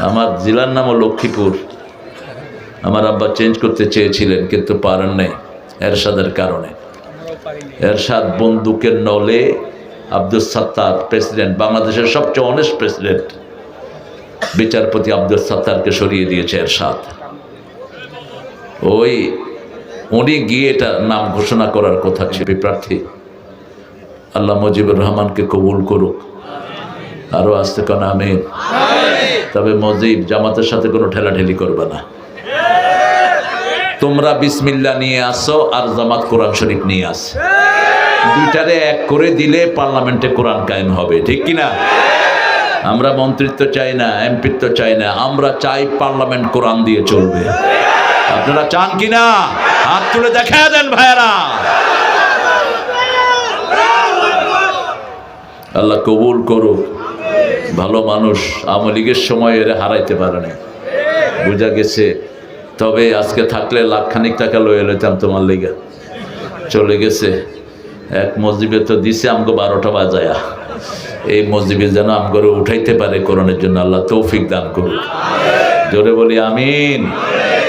আমার জেলার নামও লক্ষ্মীপুর। আমার আব্বা চেঞ্জ করতে চেয়েছিলেন কিন্তু পারেন নাই এরশাদের কারণে। এরশাদ বন্দুকের নলে আব্দুল সাত্তার প্রেসিডেন্ট, বাংলাদেশের সবচেয়ে অনেস্ট প্রেসিডেন্ট, বিচারপতি আব্দুল সাত্তারকে সরিয়ে দিয়েছে এরশাদ। ওই উনি গিয়ে এটা নাম ঘোষণা করার কথা ছিল প্রার্থী। আল্লাহ মুজিবুর রহমানকে কবুল করুক। আরো আসতে কোন আমিন। তবে মুজিব জামাতের সাথে কোনো ঠেলাঠেলি করবে না। তোমরা বিসমিল্লাহ নিয়ে আসো আর জামাত কোরআন শরীফ নিয়ে আস, দুইটারে এক করে দিলে পার্লামেন্টে কোরআন কায়েম হবে, ঠিক কিনা? আমরা মন্ত্রিত্ব চাই না, এমপিত্ব চাই না, আমরা চাই পার্লামেন্ট কোরআন দিয়ে চলবে। আপনারা চান কিনা? হাত তুলে দেখা দেন ভাইরা। আল্লাহ কবুল করুক। ভালো মানুষ, আওয়ামী লীগের সময় এর হারাইতে পারে না, বুঝা গেছে। তবে আজকে থাকলে লাখখানিক টাকা লয়ে লইতাম তোমার লেগে। চলে গেছে। এক মসজিদে তো দিছে আমগো 12টা বাজায়া। এই মসজিদে যেন আমগরে উঠাইতে পারে কোরআনের জন্য আল্লাহ তৌফিক দান করুক। জোরে বলি আমিন।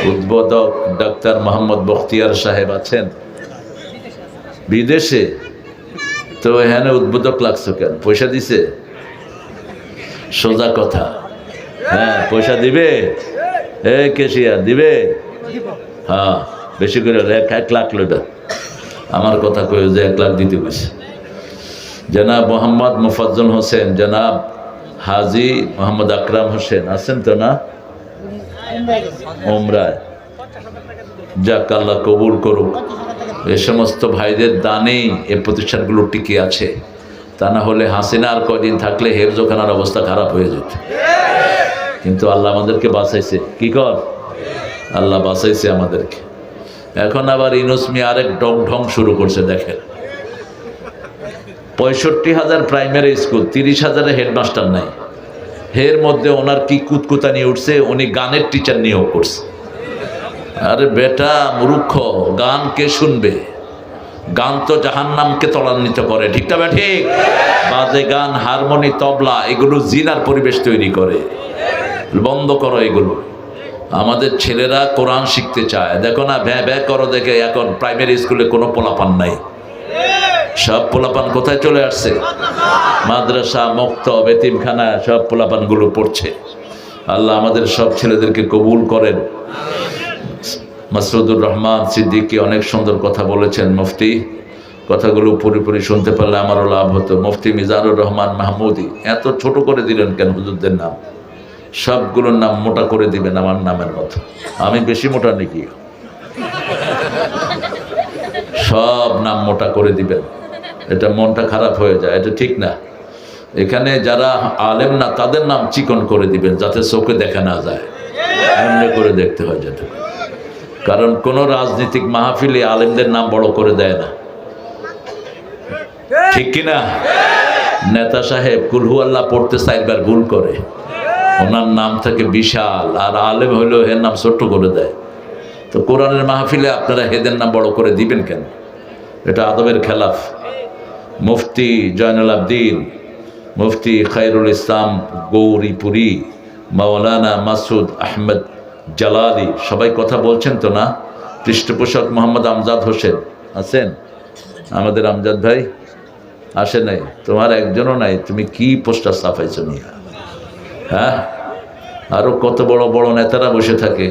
উদ্বোধক ডাক্তার মোহাম্মদ বখতিয়ার সাহেব আছেন বিদেশে, তো এখানে উদ্বোধক লাগছো কেন? পয়সা দিছে? সোজা কথা। হ্যাঁ, পয়সা দিবে। কেশিয়া দিবে? হ্যাঁ, বেশি করে 1 লাখ লইটা। আমার কথা কই যে 1 লাখ দিতে গেছে। জনাব মোহাম্মদ মুফাজ্জল হোসেন, জনাব হাজি মোহাম্মদ আকরাম হোসেন আছেন তো না? ওমরায়। যাক, আল্লাহ কবুল করুক। এ সমস্ত ভাইদের দানেই এই প্রতিষ্ঠানগুলো টিকে আছে। তা না হলে হাসিনা আর কদিন থাকলে হেফজোখানার অবস্থা খারাপ হয়ে যেত। কিন্তু আল্লাহ আমাদেরকে বাঁচাইছে। কি কর? আল্লাহ বাঁচাইছে আমাদেরকে। এখন আবার ইউনূস মিয়া আরেক ঢং শুরু করছে। দেখেন, 65,000 প্রাইমারি স্কুল, 30,000 হেডমাস্টার নাই। এর মধ্যে ওনার কি কুতকুতানি উঠছে, উনি গানের টিচার নিয়োগ করছে। আরে বেটা মূর্খ, গান কে শুনবে? গান তো জাহান্নামকে ত্বরান্বিত করে, ঠিক না? ঠিক। বাজে গান, হারমোনি, তবলা এগুলো জিনার পরিবেশ তৈরি করে। বন্ধ করো এগুলো। আমাদের ছেলেরা কোরআন শিখতে চায়। দেখো না, ভ্যা ভ্যা করো দেখে এখন প্রাইমারি স্কুলে কোনো পোলাপান নাই। সব পোলাপান কোথায় চলে আসছে? মাদ্রাসা, মক্তব, এতিমখানা, সব পোলাপানগুলো পড়ছে। আল্লাহ আমাদের সব ছেলেদেরকে কবুল করেন। মাসুদুর রহমান সিদ্দিকী অনেক সুন্দর কথা বলেছেন। মুফতি কথাগুলো পুরোপুরি শুনতে পারলে আমারও লাভ হতো। মুফতি মিজানুর রহমান মাহমুদি এত ছোট করে দিলেন কেন হুজুরদের নাম? সবগুলোর নাম মোটা করে দিবেন আমার নামের মতো। আমি বেশি মোটা নাকি? সব নাম মোটা করে দিবেন। এটা মনটা খারাপ হয়ে যায়, এটা ঠিক না। এখানে যারা আলেম না তাদের নাম চিকন করে দিবেন যাতে চোখে দেখা না যায়, এমনি করে দেখতে হয় যেটা। কারণ কোন রাজনৈতিক মাহফিলে আলেমদের নাম বড় করে দেয় না, ঠিক কিনা? নেতা সাহেব কুলহু আল্লাহ পড়তে 4 বার ভুল করে, ওনার নাম থাকে বিশাল, আর আলেম হইলেও এর নাম ছোট্ট করে দেয়। তো কোরআনের মাহফিলে আপনারা হেদের নাম বড় করে দিবেন কেন? এটা আদবের খেলাফ। মুফতি জয়নুল আবদিন, মুফতি খায়রুল ইসলাম গৌরীপুরী, মাওলানা মাসুদ আহমেদ জালালি সবাই কথা বলছেন তো না? পৃষ্ঠপোষক মোহাম্মদ আমজাদ হোসেন আছেন? আমাদের আমজাদ ভাই আসে নাই? তোমার একজনও নাই, তুমি কি পোস্টার ছাপাইছো নিয়ে? হ্যাঁ, আরো কত বড় বড় নেতারা বসে থাকে।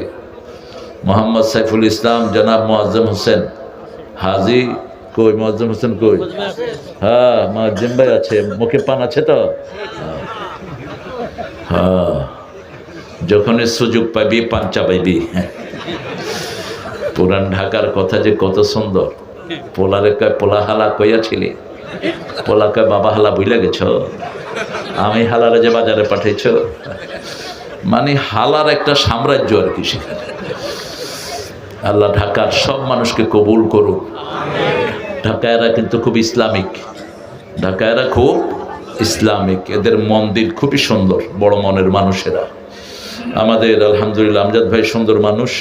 মোহাম্মদ সাইফুল ইসলাম, জনাব মুআজ্জম হোসেন হাজি। কই মুআজ্জম হোসেন কই? হ্যাঁ, মুআজ্জম ভাই আছে। মুখে পান আছে তো? হ্যাঁ, যখনই সুযোগ পাবি পান চাবাইবি। পুরান ঢাকার কথা যে কত সুন্দর। পোলারে কয় পোলা হালা কইয়াছিলি, পোলা কয় বাবা হালা বুইলা গেছ, আমি হালারে যে বাজারে পাঠাইছ। মানে হালার একটা সাম্রাজ্য আর কি সেখানে। আল্লাহ ঢাকার সব মানুষকে কবুল করুক। ঢাকায়রা কিন্তু খুব ইসলামিক, ঢাকায়রা খুব ইসলামিক। এদের মন্দির খুবই সুন্দর, বড় মনের মানুষেরা। আমাদের আলহামদুলিল্লাহ আমজাদ ভাই সুন্দর মানুষ।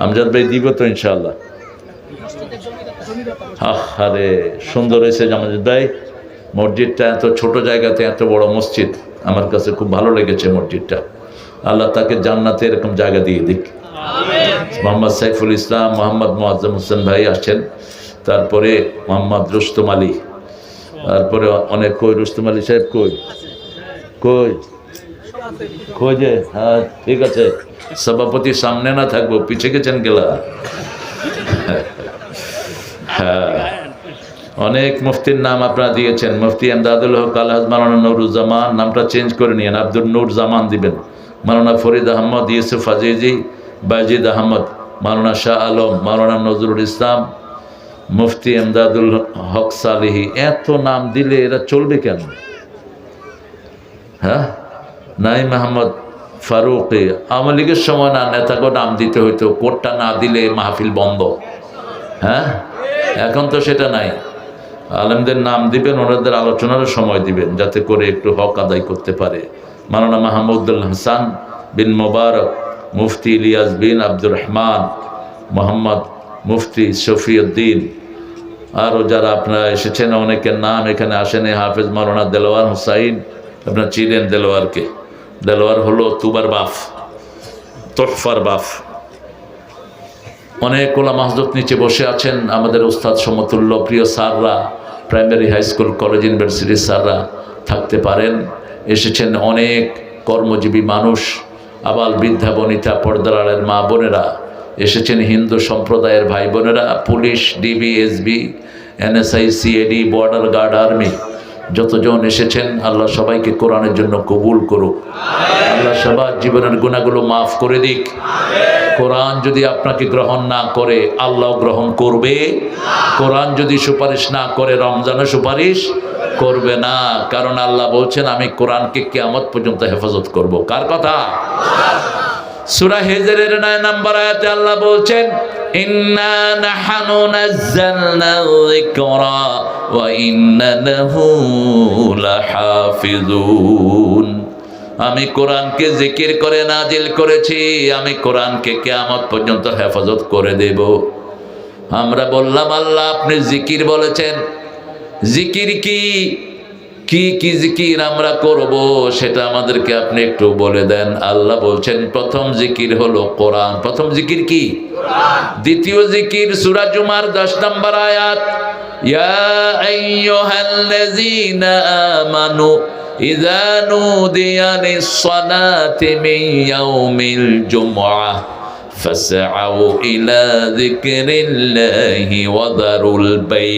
আমজাদ ভাই দিব তো ইনশাআল্লাহ। আরে সুন্দর হয়েছে আমজাদ ভাই। মসজিদটা এত ছোট জায়গাতে এত বড় মসজিদ, আমার কাছে খুব ভালো লেগেছে মসজিদটা। আল্লাহ তাকে জান্নাতে এরকম জায়গা দিয়ে দিক। মোহাম্মদ সাইফুল ইসলাম, মোহাম্মদ মোয়াজ্জেম হোসেন ভাই আসছেন, তারপরে মোহাম্মদ রুস্তম আলী, তারপরে অনেক কই রুস্তম আলী সাহেব কই কই কই যে? হ্যাঁ ঠিক আছে, সভাপতি সামনে না থাকবো, পিছে গেছেন গেলা। হ্যাঁ, অনেক মুফতির নাম আপনারা দিয়েছেন। মুফতি এমদাদুল হক আলহাজ মাওলানা নুরুজ্জামান, নামটা চেঞ্জ করে নিয়েন, আব্দুল নূর জামান দিবেন। মাওলানা ফরিদ আহমদ, ইউসুফ আজিজি, বাজিদ আহমদ, মাওলানা শাহ আলম, মাওলানা নজরুল ইসলাম, মুফতি এমদাদুল হক সালিহি। এত নাম দিলে এরা চলবে কেন? হ্যাঁ, নাইম আহমদ ফারুকি, আওয়ামী লীগের সময় না নেতাকে নাম দিতে হইতো, কোটটা না দিলে মাহফিল বন্ধ। হ্যাঁ, এখন তো সেটা নাই। আলেমদের নাম দিবেন, ওনাদের আলোচনারও সময় দিবেন, যাতে করে একটু হক আদায় করতে পারে। মাওলানা মাহমুদুল হাসান বিন মোবারক, মুফতি ইলিয়াস বিন আব্দুর রহমান, মোহাম্মদ মুফতি শফিউদ্দিন, আরও যারা আপনারা এসেছেন অনেকের নাম এখানে আসেনি। হাফেজ মাওলানা দেলোয়ার হুসাইন, আপনারা চিনেন দেলোয়ারকে? দেলোয়ার হলো তুবার বাফ, তোহফার বাফ। অনেক ওলামা হযরত নিচে বসে আছেন, আমাদের উস্তাদ সমতুল্য প্রিয় স্যাররা, প্রাইমারি হাই স্কুল কলেজ ইউনিভার্সিটির স্যাররা থাকতে পারেন। এসেছেন অনেক কর্মজীবী মানুষ, আবাল বৃদ্ধা বনিতা, পর্দার আড়ের মা বোনেরা এসেছেন, হিন্দু সম্প্রদায়ের ভাই বোনেরা, police, DB, SB, NSI, CID, border guard, army, যতজন এসেছেন, আল্লাহ সবাইকে কোরআনের জন্য কবুল করুক। আল্লাহ সবার জীবনের গুনাহগুলো মাফ করে দিক। কোরআন যদি আপনাকে গ্রহণ না করে, আল্লাহ গ্রহণ করবে। কোরআন যদি সুপারিশ না করে, রমজানে সুপারিশ করবে না। কারণ আল্লাহ বলছেন, আমি কোরআনকে কিয়ামত পর্যন্ত হেফাজত করব। কার কথা? সূরা হিজরের 9 নম্বর আয়াতে আল্লাহ বলছেন, ইন্না নাহনু নাযালনা যিকরা ওয়া ইন্না লাহু লাহাফিজুন। আমি কোরআনকে জিকির করে নাজিল করেছি, আমি কোরআনকে কিয়ামত পর্যন্ত হেফাজত করে দেব। আমরা বললাম, আল্লাহ আপনি জিকির বলেছেন, জিকির কি কি কি জিকির আমরা করব সেটা আমাদেরকে আপনি একটু বলে দেন। আল্লাহ বলছেন, প্রথম জিকির হলো কোরআন। প্রথম জিকির কি? দ্বিতীয় জিকির সূরা জুমার 10 নম্বর আয়াত, ইয়া আইয়ুহাল্লাযীনা আমানু ইযা নুদিয়া লিস-সালাতি মিন ইয়াউমিল জুমআহ ফাসআউ ইলা যিকরিল্লাহি ওয়া যারুল বাই',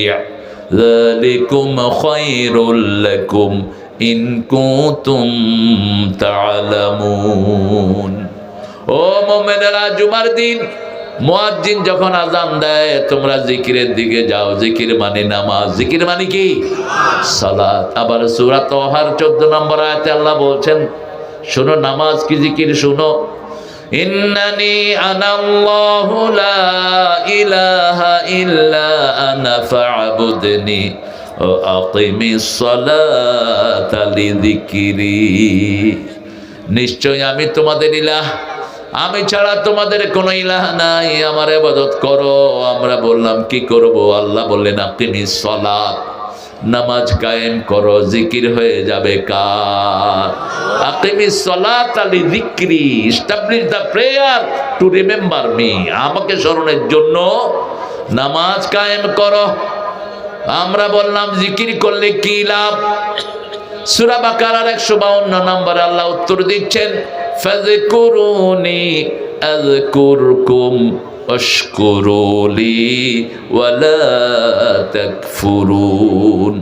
যালিকুম খায়রুল লাকুম ইন কুনতুম তা'লামুন। ও মুমিনেরা, জুমার দিন মুয়াজ্জিন যখন আযান দেয়, তোমরা জিকিরের দিকে যাও। জিকির মানে নামাজ। জিকির মানে কি? সালাত। আবার সূরা তাহার 14 নম্বর আয়াতে আল্লাহ বলছেন, শোনো নামাজ কি জিকির শোনো। ইন্নানি আনাল্লাহু লা ইলাহা ইল্লা আনা ফা'বুদনি ওয়া আকিমিস সালাতা লিযিকরি। নিশ্চয় আমি তোমাদের ইলাহ, আমি ছাড়া তোমাদের কোনো ইলাহ নাই, আমার ইবাদত করো। আমরা বললাম কি করব? আল্লাহ বললেন, আকিমিস সালাত, নামাজ কায়েম করো। জিকির হয়ে যাবে কার? আকিমিস সালাতা লিযিকরি, establish the prayer to remember me, আমাকে স্মরণের জন্য নামাজ কায়েম করো। আমরা বললাম জিকির করলে কি লাভ? সূরা বাকারার 152 নম্বরে আল্লাহ উত্তর দিচ্ছেন, ফাযকুরুনি আযকুরকুম ওয়াশকুরুলি ওয়ালা তাকফুরুন।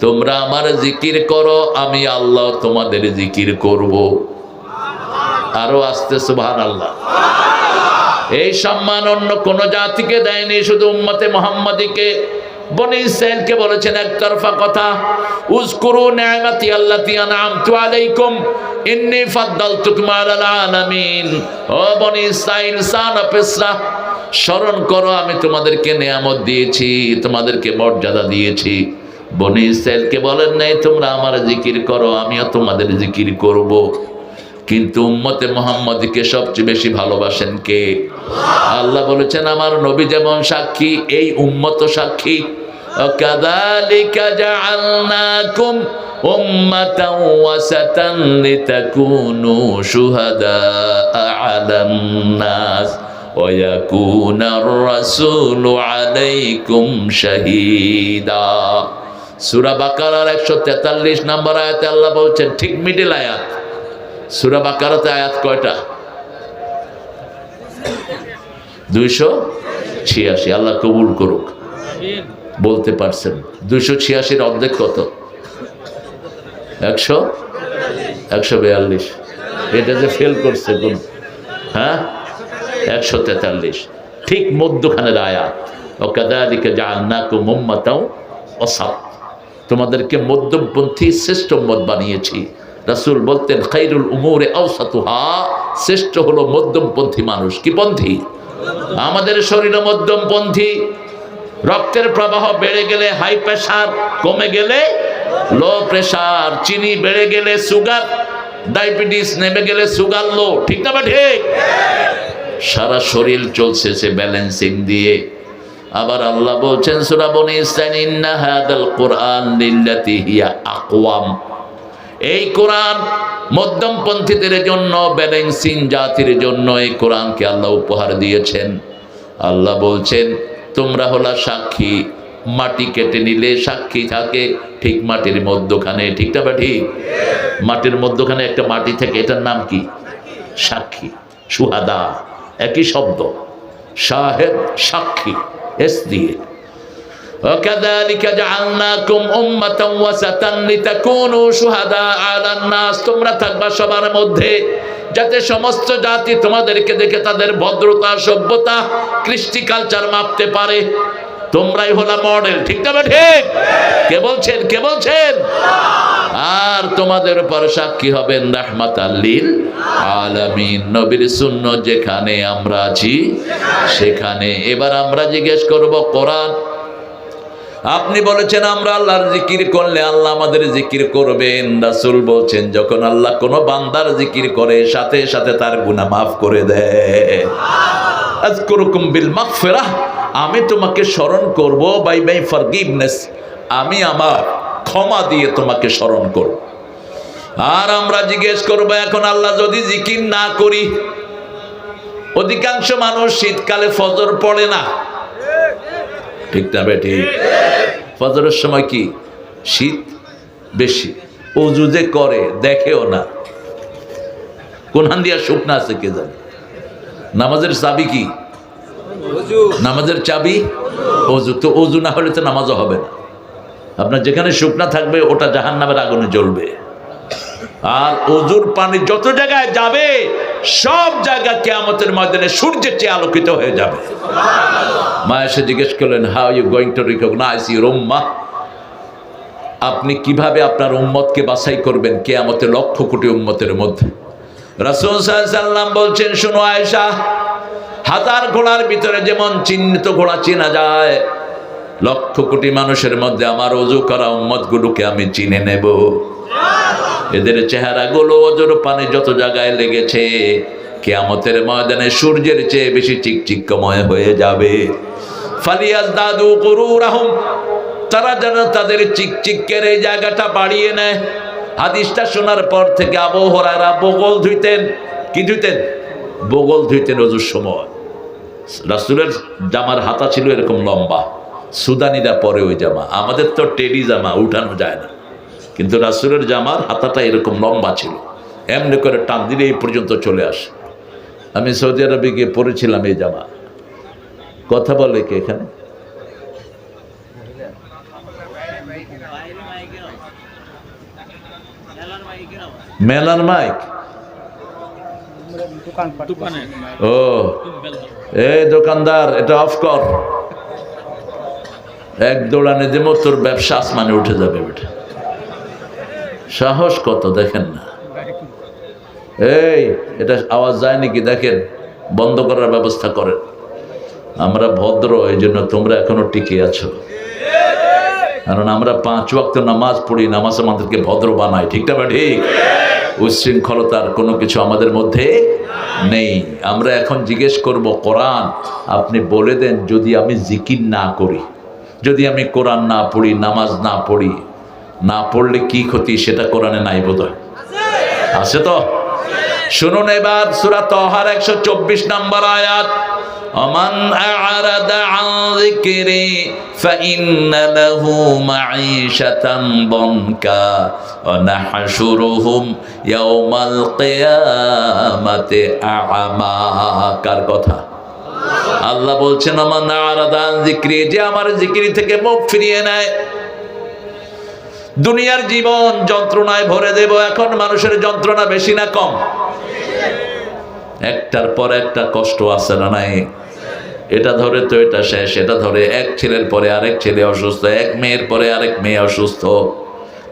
তোমরা আমার জিকির করো, আমি আল্লাহ তোমাদের জিকির করব। আরো আস্তে সুবহানাল্লাহ। এই সম্মান অন্য কোন জাতিকে দেয়নি, শুধু উম্মতে মুহাম্মাদীকে, বনি ইসরাঈলকে বলেছেন একতরফা কথা, উযকুরু নি'মাতি আল্লাতী আন'আমতু আলাইকুম ইন্নী ফাদ্দালতুকুম আলাল আলামিন। ও বনি ইসরাঈল, সান অফ ইসরাহ, স্মরণ করো আমি তোমাদেরকে নিয়ামত দিয়েছি, তোমাদেরকে মর্যাদা দিয়েছি। বনি ইসরাঈলকে বলেন নাই তোমরা আমার জিকির করো, আমিও তোমাদের জিকির করব। কিন্তু উম্মতে মুহাম্মাদীকে সবচেয়ে বেশি ভালোবাসেন কে? আল্লাহ বলেছেন, আমার নবী যেমন সাক্ষী, এই উম্মত সাক্ষী। কাযালিকা জাআলনাকুম উম্মাতান ওয়াসাতান লিতাকুনু শুহাদাআ আলান নাস ওয়া ইয়াকুনার রাসূলু আলাইকুম শাহীদা। সূরা বাকারার 143 নম্বর আয়াতে আল্লাহ বলছেন, ঠিক মিডল আয়াত। সূরা বাকারাতে আয়াত কয়টা? 286। আল্লাহ কবুল করুক। বলতে পারছেন 286 অর্ধেক কত? 142। এটা যে ফেল করছে কোন, হ্যাঁ 143, ঠিক মধ্যখানের আয়াত। ওয়াকাযালিকা জাআলনাকুম উম্মাতাও ওয়াসাত, তোমাদেরকে মধ্যমপন্থী শ্রেষ্ঠ উম্মত বানিয়েছি। রাসূল বলতেন খায়রুল উমুরি আওসাতুহা, শ্রেষ্ঠ হলো মধ্যমপন্থী মানুষ। কি পন্থী? আমাদের শরীর মধ্যমপন্থী। রক্তের প্রবাহ বেড়ে গেলে হাই প্রেসার, কমে গেলে লো প্রেসার, চিনি বেড়ে গেলে সুগার, ডায়াবেটিস নেমে গেলে সুগার লো, ঠিক না? ঠিক। সারা শরীর চলছে সে ব্যালেন্সিং দিয়ে। আবার আল্লাহ বলছেন সূরা বনী ইসরাঈল, ইন্না হাদাল কুরআন লিল্লাতি হিয়া আকওয়াম, এই কোরআন মধ্যমপন্থীদের জন্য, ব্যালেন্সিং জাতির জন্য এই কোরআনকে আল্লাহ উপহার দিয়েছেন। আল্লাহ বলছেন তোমরা হলা সাক্ষী, মাটি কেটে নিলে সাক্ষী থাকে ঠিক মাটির মধ্যখানে, ঠিক না? ঠিক। মাটির মধ্যখানে একটা মাটি থেকে, এটার নাম কি? সাক্ষী। শুহাদা একই শব্দ, শাহেদ সাক্ষী, এস দিয়ে। وكذلك جعلناكم أمة وسطا لتكونوا شهداء على الناس, তোমরা থাকবা সবার মধ্যে, যাতে সমস্ত জাতি তোমাদেরকে দেখে তাদের ভদ্রতা, সভ্যতা, কৃষ্টি, কালচার মাপতে পারে। তোমরাই হলা মডেল, ঠিক না? ঠিক। কে বলছেন? কে বলছেন? আর তোমাদের উপর সাক্ষী হবেন রাহমাতাল লিল আলামিন, নবীর সুন্নাত যেখানে আমরা আছি সেখানে। এবার আমরা জিজ্ঞেস করব, কোরআন আপনি বলেছেন আমরা আল্লাহর জিকির করলে আল্লাহ আমাদের জিকির করবেন। রাসূল বলছেন যখন আল্লাহ কোনো বান্দার জিকির করে সাথে সাথে তার গুনাহ মাফ করে দেয়। আযকুরুকুম বিল মাগফিরাহ, আমি তোমাকে স্মরণ করব বাই বাই ফরগিভনেস, আমি আমার ক্ষমা দিয়ে তোমাকে স্মরণ করব। আর আমরা জিজ্ঞেস করব এখন আল্লাহ যদি জিকির না করি, অধিকাংশ মানুষ শীতকালে ফজর পড়ে না, ঠিক না? ঠিক। ফজরের সময় কি শীত বেশি, ওযু যে করে দেখেও না, কোন হান দিয়া শুকনা আছে কে জানে। নামাজের চাবি কি? নামাজের চাবি ওযু। তো ওযু না হলে তো নামাজও হবে না। আপনার যেখানে শুকনা থাকবে ওটা জাহান্নামের আগুনে জ্বলবে। আর ওযুর পানি যত জায়গায় যাবে সব জায়গা কিয়ামতের ময়দানে সূর্যের চেয়ে আলোকিত হয়ে যাবে। মা এসে জিজ্ঞেস করলেন, how you going to recognise your উম্মাহ, আপনি কিভাবে আপনার উম্মতকে বাছাই করবেন কিয়ামতে লক্ষ কোটি উম্মতের মধ্যে? রাসূল সাল্লাল্লাহু আলাইহি সাল্লাম বলছেন, শোনো আয়েশা, হাজার ঘোড়ার ভিতরে যেমন চিহ্নিত ঘোড়া চেনা যায়, লক্ষ কোটি মানুষের মধ্যে আমার ওযু করা উম্মতগুলোকে আমি চিনে নেব। এদের চেহারাগুলো ওযুর পানি যত জায়গায় লেগেছে কিয়ামতের ময়দানে সূর্যের চেয়ে বেশি চিকচিকময় হয়ে যাবে। ফালিয়াজদাদু গুরুরাহুম, তারা যেন তাদের চিকচিকের এই জায়গাটা বাড়িয়ে নেয়। হাদিসটা শোনার পর থেকে আবু হুরায়রা বগল ধুইতেন। কি ধুইতেন? বগল ধুইতেন ওযুর সময়। রাসূলের জামার হাতা ছিল এরকম লম্বা, সুদানিরা পরে ওই জামা, আমাদের তো টেডি জামা উঠানো যায় না, কিন্তু রাসূলের জামার হাতাটা এরকম লম্বা ছিল, এমনি করে টান দিলে এই পর্যন্ত চলে আসে। আমি সৌদি আরবে গিয়ে পরেছিলাম এই জামা। কথা বলে কে এখানে? মেলার মাইক? ও এই দোকানদার, এটা অফ কর, এক দৌড়ানে দেবো তোর ব্যবসা আসমানে উঠে যাবে। বেটা সাহস কত দেখেন না। এই এটা আওয়াজ যায় নাকি দেখেন, বন্ধ করার ব্যবস্থা করেন। আমরা ভদ্র, এই জন্য তোমরা এখনো টিকে আছো, কারণ আমরা 5 ওয়াক্ত নামাজ পড়ি, নামাজ আমাদেরকে ভদ্র বানায়, ঠিক না? ঠিক। উচ্ছৃঙ্খলতার কোনো কিছু আমাদের মধ্যে নেই। আমরা এখন জিজ্ঞেস করব, কোরআন আপনি বলে দেন যদি আমি জিকির না করি, যদি আমি কোরআন না পড়ি, নামাজ না পড়ি, না পড়লে কি ক্ষতি সেটা কোরআনে নাই বোধহয়, আছে তো? শুনুন এবার সূরা তাহার 124 নম্বর আয়াত, আমান আ'রাদা আন যিকরি ফাইন্না লাহু মাঈশাতান দনকা ওয়া নাহশুরুহুম ইয়াওমাল কিয়ামাতি আ'মা। কার কথা? আল্লাহ বলছেন আমান আ'রাদা আন যিকরি, যে আমার জিকির থেকে মুখ ফিরিয়ে নেয়, দুনিয়ার জীবন যন্ত্রণায় ভরে দেব। এখন মানুষের যন্ত্রণা বেশি না কম? একটার পর একটা কষ্ট আছে না নাই? এটা ধরে তো এটা শেষ, এটা ধরে এক ছেলের পরে আরেক ছেলে অসুস্থ, এক মেয়ের পরে আরেক মেয়ে অসুস্থ।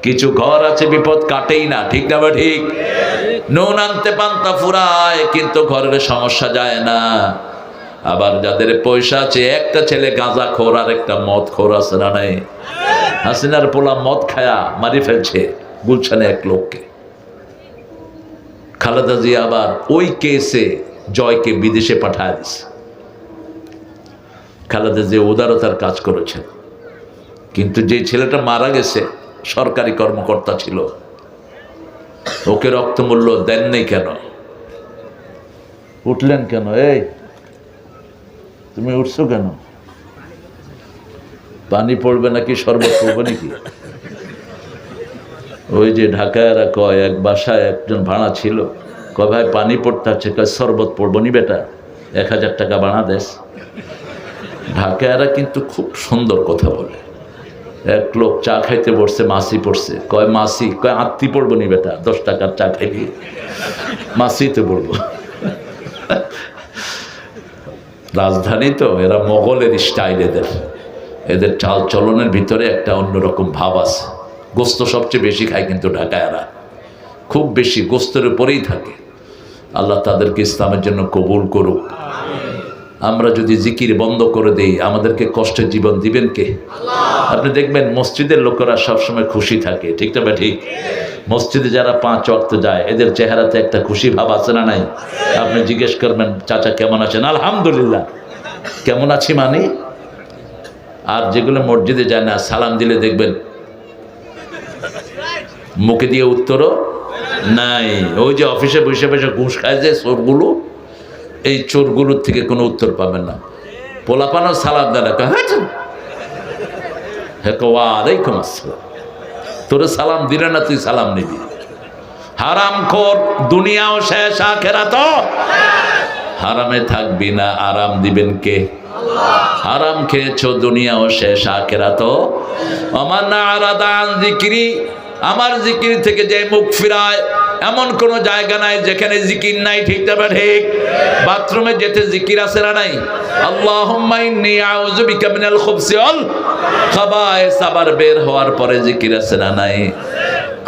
কিছু ঘর আছে বিপদ কাটেই না, ঠিক না? ঠিক। নুন আনতে পান্তা ফুরায়, কিন্তু ঘরের সমস্যা যায় না। আবার যাদের পয়সা আছে, একটা ছেলে গাঁজা খোর আর একটা মদ খোর আছে না নাই? হাসিনার পোলা মদ খায়া মারি ফেলছে গুলশানে এক লোককে। খালেদা জিয়া আবার ওই কেসে জয়কে বিদেশে পাঠায় দিছে। খালেদা জিয়া উদারতার কাজ করেছেন, কিন্তু যে ছেলেটা মারা গেছে সরকারি কর্মকর্তা ছিল, ওকে রক্তমূল্য দেন নেই কেন? উঠলেন কেন? এই তুমি উঠছো কেন? পানি পড়বে নাকি শরবত পড়বে নাকি? ওই যে ঢাকায়রা কয়, এক বাসায় একজন ভাড়া ছিল, কয় ভাই পানি পড়তে আছে, কয় শরবত পড়বো নি বেটা, 1000 টাকা ভাড়া দেশ। ঢাকায়রা কিন্তু খুব সুন্দর কথা বলে। এক লোক চা খাইতে বসছে, মাসি পড়ছে, কয় মাসি, কয় আত্মি পড়বো নি বেটা, 10 টাকার চা খাইবি, মাসিতে পড়বো। রাজধানী তো, এরা মোগলের স্টাইল, এদের চাল চলনের ভিতরে একটা অন্যরকম ভাব আছে। গোস্ত সবচেয়ে বেশি খায় কিন্তু ঢাকায়রা, খুব বেশি গোস্তের উপরেই থাকে। আল্লাহ তাদেরকে ইসলামের জন্য কবুল করুক। আমরা যদি জিকির বন্ধ করে দেই, আমাদেরকে কষ্টের জীবন দিবেন কে? আপনি দেখবেন মসজিদের লোকেরা সবসময় খুশি থাকে, ঠিক না? ঠিক। মসজিদে যারা 5 ওয়াক্ত যায়, এদের চেহারাতে একটা খুশি ভাব আছে না নাই? আপনি জিজ্ঞেস করবেন, চাচা কেমন আছেন? আলহামদুলিল্লাহ। কেমন আছি মানে? আর যেগুলো মসজিদে যায় না, সালাম দিলে দেখবেন মুখে দিয়ে উত্তরও নাই। ওই যে অফিসে বসে বসে ঘুষ খায় যে চোরগুলো, এই চোরগুলোর থেকে কোনো উত্তর পাবেন না। পোলাপানও সালাম দেয় না, ওয়ালাইকুম আসসালাম। তোরে সালাম দিলে না, তুই সালাম নিবি। হারামখোর, দুনিয়াও শেষ, আখিরাতও। হারামে থাকবি না, আরাম দিবেন কে? হারাম খেয়েছো, দুনিয়াও শেষ, আখিরাতও। আমান আ'রাদা আন যিকরি, আমার জিকির থেকে যে মুখ ফিরায়, এমন কোন জায়গা নাই যেখানে জিকির নাই, ঠিক না? ঠিক। বাথরুমে যেতে জিকির আছে না নাই? আল্লাহুম্মা ইন্নী আউযু বিকা মিনাল খুবসি ওয়াল খাবায়েস, আবার বের হওয়ার পরে জিকির আছে না নাই?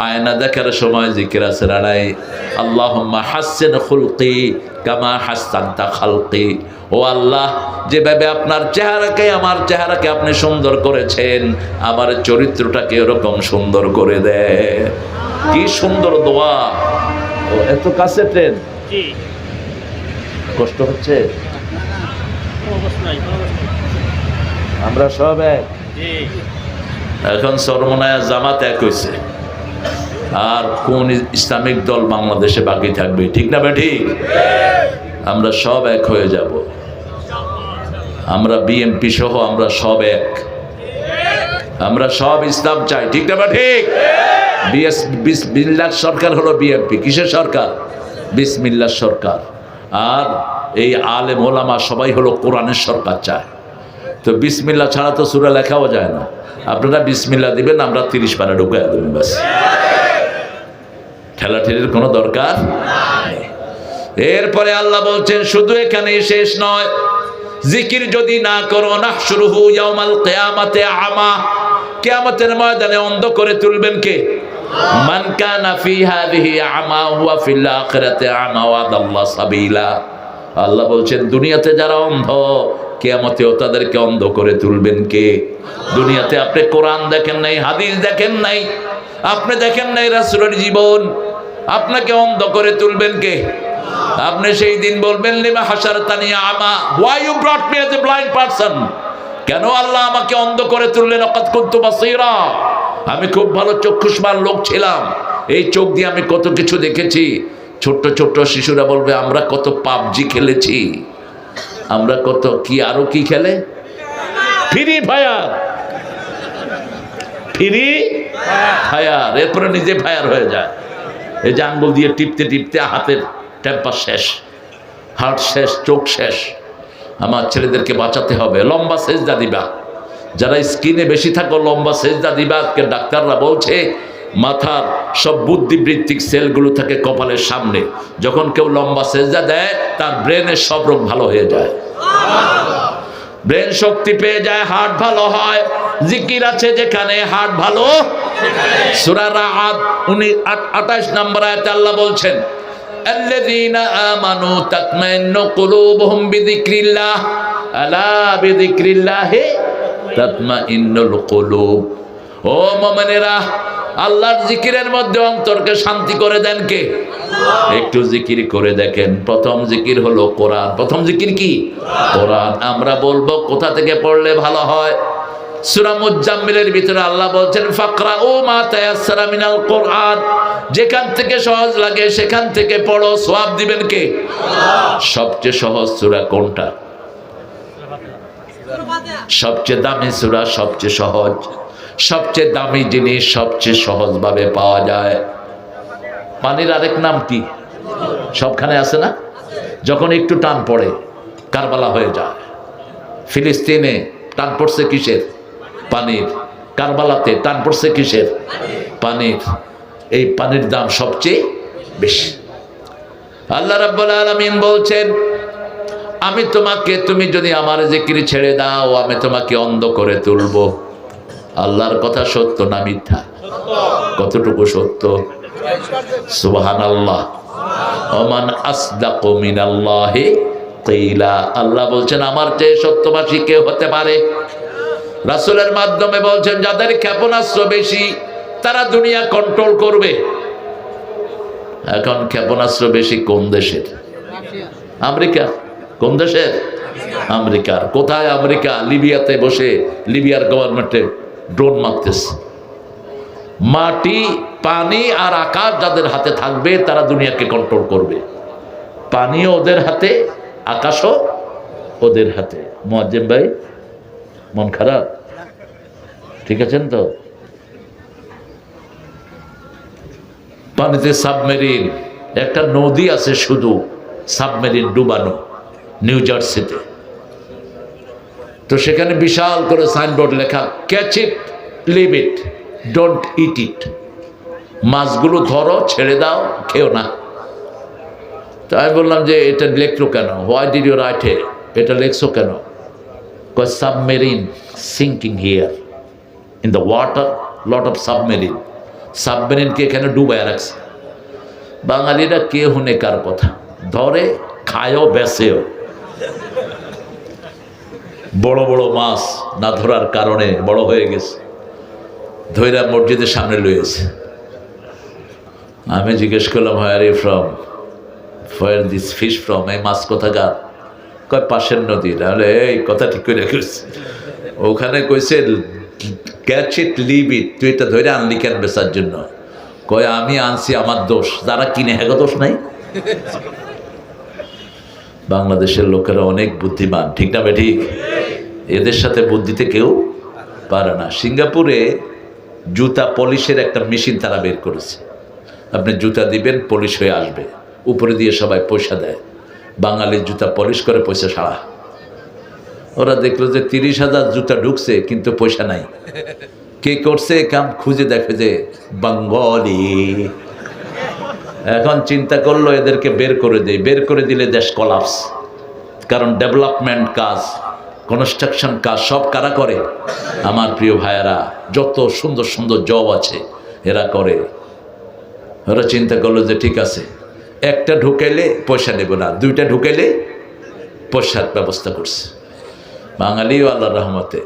আয়না দেখার সময় জিকির আছে না নাই? আল্লাহুম্মা হাসসিন খুলকি কামা হাসসানতা খালকি, ও আল্লাহ, যেভাবে আপনার চেহারাকে, আমার চেহারাকে আপনি সুন্দর করেছেন, আমার চরিত্রটাকে এরকম সুন্দর করে দেয়। কি সুন্দর দোয়া! এত কাছে ট্রেন, কষ্ট হচ্ছে? আমরা সব এক। এখন সরমনায়া জামাত এক হয়েছে, আর কোন ইসলামিক দল বাংলাদেশে বাকি থাকবে, ঠিক না? ঠিক। আমরা সব এক হয়ে যাব। আমরা বিএনপি সহ আমরা সব এক। আমরা সব ইসলাম চাই, ঠিক না? ঠিক। বিসমিল্লাহ সরকার হলো বিএনপি। কিসের সরকার? বিসমিল্লাহ সরকার। আর এই আলেম ওলামা সবাই হলো কোরআনের সরকার চায়। তো বিসমিল্লাহ ছাড়া তো সূরা লেখাও যায় না। আপনারা বিসমিল্লাহ দিবেন, আমরা 30 পারা ঢুকাই দেবেন, ব্যাস। ঠেলাঠেলির কোনো দরকার নেই। এরপরে আল্লাহ বলছেন শুধু এখানেই শেষ নয়, জিকির যদি না করো, নাহশুরুহু ইয়াউমাল কিয়ামাতি আমা, কিয়ামতের ময়দানে অন্ধ করে তুলবেন কে? মান কানা ফি হাযিহি আমা হুয়া ফিল আখিরাতি আমা ওয়া দাল্লা সাবিলা। আল্লাহ বলছেন দুনিয়াতে যারা অন্ধ, কিয়ামতেও তাদেরকে অন্ধ করে তুলবেন কে? দুনিয়াতে আপনি কোরআন দেখেন নাই, হাদিস দেখেন নাই, আপনি দেখেন নাই রাসূলের জীবন, আপনাকে অন্ধ করে তুলবেন কে? আপনি সেই দিন বলবেন লিমা হাসারতানি আমা, why you brought me as a blind person? কেন আল্লাহ আমাকে অন্ধ করে তুললেন? লাকাদ কুনতু বাসীরা, আমি খুব ভালো চক্ষুষ্মান লোক ছিলাম, এই চোখ দিয়ে আমি কত কিছু দেখেছি। ছোট্ট ছোট্ট শিশুরা বলবে আমরা কত পাবজি খেলেছি, আমরা কত কি আরো কি খেলে, ফ্রি ফায়ার, ফ্রি ফায়ার, এরপরে নিজে ফায়ার হয়ে যায়। এই যে আঙ্গুল দিয়ে টিপতে টিপতে হাতের টেম্পার শেষ, হার্ট শেষ, চোখ শেষ। আমার ছেলেদেরকে বাঁচাতে হবে। লম্বা সেজদা দিবা, যারা স্কিনে বেশি থাকো লম্বা সেজদা দিবা। আজকে ডাক্তাররা বলছে মাথার সব বুদ্ধিবৃত্তিক সেলগুলো থাকে কপালের সামনে, যখন কেউ লম্বা সেজদা দেয় তার ব্রেনের সব রোগ ভালো হয়ে যায়, ব্রেন শক্তি পেয়ে যায়, হার্ট ভালো হয়। জিকির আছে যেখানে হার্ট ভালো। সূরা রাআদ 28 নম্বর আয়াতে আল্লাহ বলছেন আল্লাযীনা আমানু তাতমাইন্নু কুলুবুহুম বিযিকরিল্লাহ আলা বিযিকরিল্লাহি তাতমাইন্নুল কুলুব। ও মুমিনেরা, আল্লাহর জিকিরের মধ্যে অন্তরকে শান্তি করে দেন কে? একটু জিকির করে দেখেন। প্রথম জিকির হলো কোরআন। প্রথম জিকির কি? কোরআন। আমরা বলবো কোথা থেকে পড়লে ভালো হয়? সূরা মুজাম্মিলের ভিতরে আল্লাহ বলছেন ফাকরাউ মা তায়াসসারা মিনাল কোরআন, যেখান থেকে সহজ লাগে সেখান থেকে পড়ো, সওয়াব দিবেন কে? সবচেয়ে সহজ সূরা কোনটা? সবচেয়ে দামি সূরা, সবচেয়ে সহজ। সবচেয়ে দামি জিনিস সবচেয়ে সহজভাবে পাওয়া যায়। পানির আরেক নাম কি? সবখানে আছে না? যখন একটু টান পড়ে কারবালা হয়ে যায়। ফিলিস্তিনে টান পড়ছে কিসের? পানির। কারবালাতে টান পড়ছে কিসের? পানির। এই পানির দাম সবচেয়ে বেশি। আল্লাহ রাব্বুল আলামিন বলছেন আমি তোমাকে, তুমি যদি আমার জিকির ছেড়ে দাও আমি তোমাকে অন্ধ করে তুলবো। আল্লাহর কথা সত্য না মিথ্যা? কতটুকু সত্য? সুবহানাল্লাহ। ওমান আসদাকু মিনাল্লাহি কিলা। আল্লাহ বলছেন আমার চেয়ে সত্যবাদী কে হতে পারে? রাসূলের মাধ্যমে বলছেন যাদের ক্ষেপণাস্ত্র বেশি তারা দুনিয়া কন্ট্রোল করবে। এখন ক্ষেপণাস্ত্র বেশি কোন দেশের? আমেরিকা। কোন দেশের? আমেরিকার। কোথায় আমেরিকা? লিবিয়াতে বসে লিবিয়ার গভর্নমেন্টে ড্রোন মারতেছে। মাটি, পানি আর আকাশ যাদের হাতে থাকবে তারা দুনিয়াকে কন্ট্রোল করবে। পানিও ওদের হাতে, আকাশও ওদের হাতে। মুয়াজ্জিম ভাই মন খারাপ? ঠিক আছেন তো? পানিতে সাবমেরিন, একটা নদী আছে শুধু সাবমেরিন ডুবানো, নিউ জার্সিতে। তো সেখানে বিশাল করে সাইনবোর্ড লেখা catch it, leave it, don't eat it. মাছগুলো ধরো, ছেড়ে দাও, খেও না। তো আমি বললাম যে এটা লেখছো কেন? Why did you write it? এটা লেখছো কেন? কয় submarine sinking here in the water, lot of submarine. সাবমেরিনকে এখানে ডুবায় রাখছে। বাঙালিরা কে হুনে কার কথা, ধরে খায়ও বেচেও। বড় বড় মাছ না ধরার কারণে বড় হয়ে গেছে, ধৈরা মসজিদের সামনে লয়েছে। আমি জিজ্ঞেস করলাম where you from, where this fish from? এই মাছ কোথাকার? কয় পাশের নদী। তাহলে এই কথা ঠিক করে রাখিস। ওখানে কইছে ক্যাচ ইট, লিভ ইট, তুই এটা ধরে আনলি কেন বেচার জন্য? কয় আমি আনছি, আমার দোষ, যারা কিনে হ্যাঁ দোষ নাই। বাংলাদেশের লোকেরা অনেক বুদ্ধিমান, ঠিক না বেঠিক? এদের সাথে বুদ্ধিতে কেউ পারে না। সিঙ্গাপুরে জুতা পলিশের একটা মেশিন তারা বের করেছে। আপনি জুতা দিবেন, পলিশ হয়ে আসবে, উপরে দিয়ে সবাই পয়সা দেয়। বাঙালি জুতা পলিশ করে পয়সা সারা। ওরা দেখলো যে 30,000 জুতা ঢুকছে কিন্তু পয়সা নাই। কে করছে কাম? খুঁজে দেখে যে বাঙালি। এখন চিন্তা করলো এদেরকে বের করে দেয়। বের করে দিলে দেশ কলাপস। কারণ ডেভেলপমেন্ট কাজ, কনস্ট্রাকশন কাজ সব কারা করে? আমার প্রিয় ভাইয়েরা, যত সুন্দর সুন্দর জব আছে এরা করে। ওরা চিন্তা করলো যে ঠিক আছে, একটা ঢুকাইলে পয়সা নেব না, দুইটা ঢুকাইলে পয়সার ব্যবস্থা করছে। বাঙালিও আল্লাহর রহমতে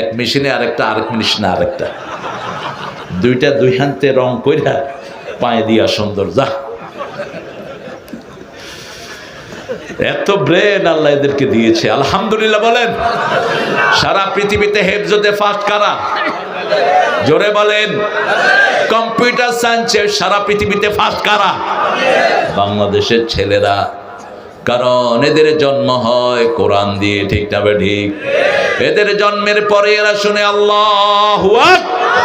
এক মেশিনে আরেকটা, আরেক মেশিনে আরেকটা, দুইটা দুই হাতে রং কইরা পায়ে দিয়া সুন্দর। যা এত ব্রেন আল্লাহ এদেরকে দিয়েছে, আলহামদুলিল্লাহ বলেন। সারা পৃথিবীতে হেফজতে ফার্স্ট কারা? জোরে বলেন। কম্পিউটার সায়েন্সে সারা পৃথিবীতে ফার্স্ট কারা? বাংলাদেশের ছেলেরা। কারণ এদের জন্ম হয় কোরআন দিয়ে, ঠিক না ঠিক? এদের জন্মের পরে এরা শুনে আল্লাহু আকবার,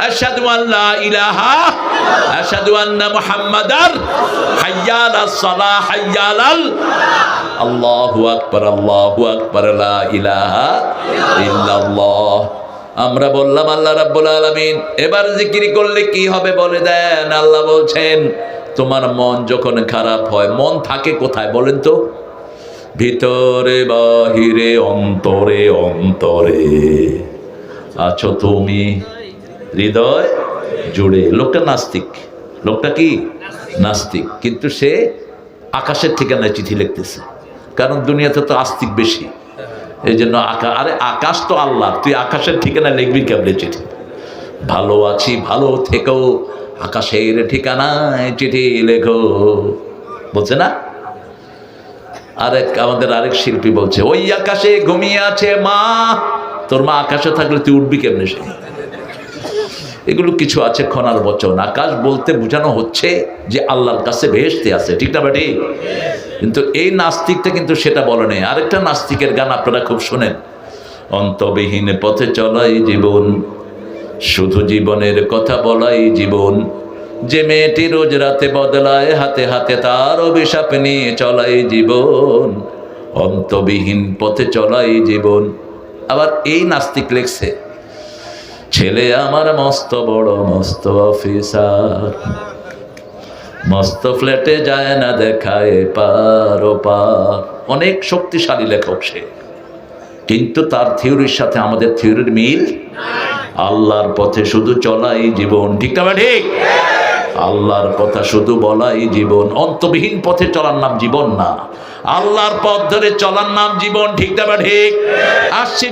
আশহাদু আল্লা ইলাহা, আশহাদু আন্না মুহাম্মাদার, হাইয়া আলাস সালাহ, হাইয়া আলাল, আল্লাহু আকবার, আল্লাহু আকবার, লা ইলাহা ইল্লাল্লাহ। আমরা বললাম আল্লাহ রাব্বুল আলামিন এবার জিকির করলে কি হবে বলে দেন। আল্লাহ বলছেন তোমার মন যখন খারাপ হয়, মন থাকে কোথায় বলেন তো? ভিতরে বাহিরে অন্তরে অন্তরে আছো তুমি, হৃদয় জুড়ে। লোকটা নাস্তিক, লোকটা কি নাস্তিক, কিন্তু সে আকাশের ঠিকানায় চিঠি লিখতেছে। কারণ দুনিয়াতে তো আস্তিক বেশি, এই জন্য আরে আকাশ তো আল্লাহ, তুই আকাশের ঠিকানায় লিখবি কেমনে চিঠি? ভালো আছি, ভালো থেকো, আকাশের ঠিকানায় চিঠি লেখো, বলছে না? আমাদের আরেক শিল্পী বলছে ওই আকাশে ঘুমিয়ে আছে মা। তোর মা আকাশে থাকলে তুই উঠবি কেমনে? সে এগুলো কিছু আছে খনার বচন। আকাশ বলতে বোঝানো হচ্ছে যে আল্লাহর কাছে বেহেশতে আছে, ঠিক না বেটি? কিন্তু এই নাস্তিকটা কিন্তু সেটা বলে নেই। আরেকটা নাস্তিকের গান আপনারা খুব শোনেন, অন্তবিহীন পথে চলাই জীবন, শুধু জীবনের কথা বলাই জীবন, যে মেয়েটি রোজ রাতে বদলায় হাতে হাতে, তার অভিশাপ নিয়ে চলাই জীবন, অন্তবিহীন পথে চলাই জীবন। আবার এই নাস্তিক লেখছে ছেলে আমার মস্ত বড় মস্ত অফিসার, মস্ত ফ্ল্যাটে যায় না দেখায় পার ও পার। অনেক শক্তিশালী লেখক সে, কিন্তু তার থিওরির সাথে আমাদের থিওরির মিল। আল্লাহর পথে শুধু চলাই জীবন, ঠিক না ঠিক? আল্লাহর কথা শুধু বলাই জীবন। অন্তবিহীন পথে চলার নাম জীবন না, আল্লাহর পথ ধরে চলার নাম জীবন, ঠিক না ঠিক? আসছি।